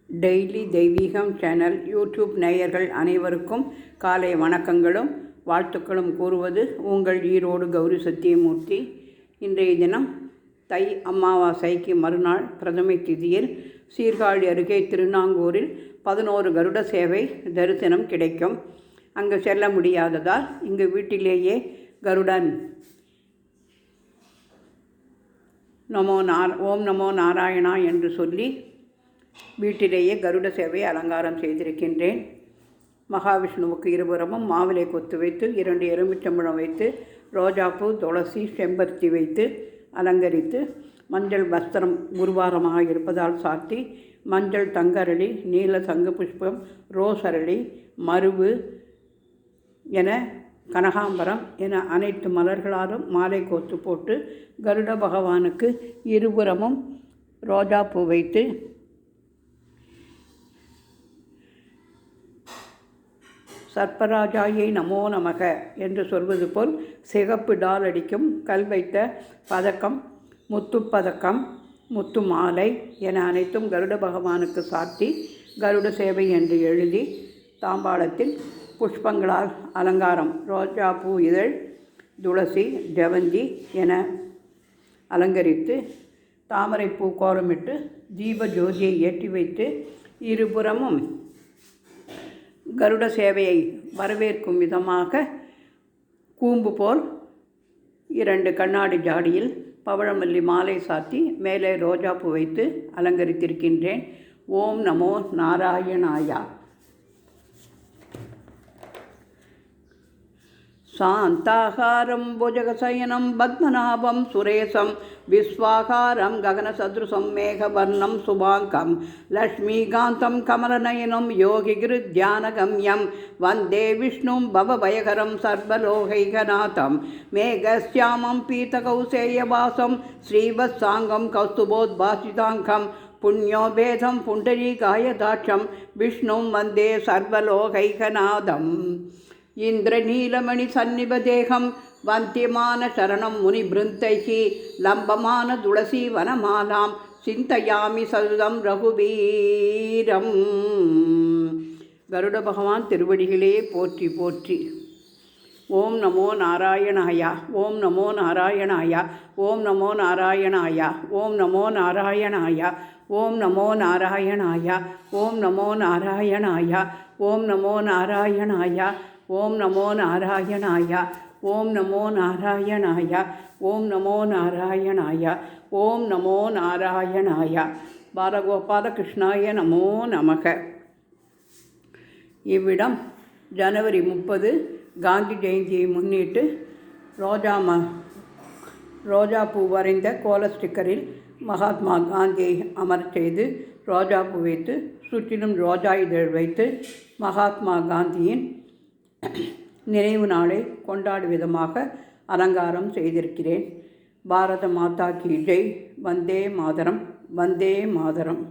Daily தெய்வீகம் channel YouTube நேயர்கள் அனைவருக்கும் காலை வணக்கங்களும் வாழ்த்துக்களும் கூறுவது உங்கள் ஈரோடு கௌரி சத்தியமூர்த்தி. இன்றைய தினம் தை அமாவாசைக்கு மறுநாள் பிரதமை திதியில் சீர்காழி அருகே திருநாங்கூரில் 11 கருட சேவை தரிசனம் கிடைக்கும். அங்கு செல்ல முடியாததால் இங்கு வீட்டிலேயே கருடன் ஓம் நமோ நாராயணா என்று சொல்லி வீட்டிலேயே கருட சேவை அலங்காரம் செய்திருக்கின்றேன். மகாவிஷ்ணுவுக்கு இருபுறமும் மாவிலை கொத்து வைத்து 2 எலுமிச்சம்பழம் வைத்து ரோஜாப்பூ, துளசி, செம்பருத்தி வைத்து அலங்கரித்து மஞ்சள் வஸ்திரம் குருவாரமாக இருப்பதால் சாத்தி மஞ்சள் தங்கரளி, நீல சங்கு புஷ்பம், ரோஸ் அரளி, மருவு என கனகாம்பரம் என அனைத்து மலர்களாலும் மாலை கோத்து போட்டு கருட பகவானுக்கு இருபுறமும் ரோஜாப்பூ வைத்து சர்ப்பராஜாயை நமோ நமக என்று சொல்வது போல் சிகப்பு டால் அடிக்கும் கல் வைத்த பதக்கம், முத்துப்பதக்கம், முத்து மாலை என அனைத்தும் கருட பகவானுக்கு சாத்தி கருட சேவை என்று எழுதி தாம்பாளத்தில் புஷ்பங்களால் அலங்காரம், ரோஜாப்பூ இதழ், துளசி, ஜவந்தி என அலங்கரித்து தாமரைப்பூ கோலமிட்டு தீப ஜோதியை ஏற்றி வைத்து இருபுறமும் கருட சேவையை வரவேற்கும் விதமாக கூம்பு போல் 2 கண்ணாடி ஜாடியில் பவழமல்லி மாலை சாத்தி மேலே ரோஜாப்பூ வைத்து அலங்கரித்திருக்கின்றேன். ஓம் நமோ நாராயணாயா. சாந்தாகாரம் புஜகசயனம் பத்மநாபம் சுரேசம் விஸ்வாகாரம் ககனசதுருசம் மேகவர்ணம் சுபாங்கம் லக்ஷ்மீகாந்தம் கமலநயனம் யோகிகிருத்யானகம்யம் வந்தே விஷ்ணும் பவபயகரம் சர்வலோகைகநாதம் மேகஸ்யாமம் பீதகௌசேயவாசம் ஸ்ரீவத்சாங்கம் கௌஸ்துபோத்பாசிதாங்கம் புண்ணியோபேதம் புண்டரீகாயதாட்சம் விஷ்ணும் வந்தே சர்வலோகைகநாதம் இந்திரநீலமணி சந்நிபதேகம் வந்தியமான சரணம் முனி பிருந்தைகி லம்பமான துளசி வனமாலாம் சிந்தையாமி சதுதம் ரகுவீரம். கருட பகவான் திருவடிகளே போற்றி போற்றி. ஓம் நமோ நாராயணாயா. ஓம் நமோ நாராயணாயா. ஓம் நமோ நாராயணாயா. ஓம் நமோ நாராயணாயா. ஓம் நமோ நாராயணாயா. ஓம் நமோ நாராயணாயா. ஓம் நமோ நாராயணாயா. ஓம் நமோ நாராயணாயா. ஓம் நமோ நாராயணாயா. ஓம் நமோ நாராயணாயா. ஓம் நமோ நாராயணாயா. பாலகோபால கிருஷ்ணாய நமோ நமக. இவ்விடம் ஜனவரி 30 காந்தி ஜெயந்தியை முன்னிட்டு ரோஜாப்பூ வரைந்த கோல ஸ்டிக்கரில் மகாத்மா காந்தியை அமரச் செய்து ரோஜாப்பூ வைத்து சுற்றிலும் ரோஜா இதழ் வைத்து மகாத்மா காந்தியின் நினைவு நாளை கொண்டாடும் விதமாக அலங்காரம் செய்திருக்கிறேன். பாரத மாதா கி ஜெய். வந்தே மாதரம். வந்தே மாதரம்.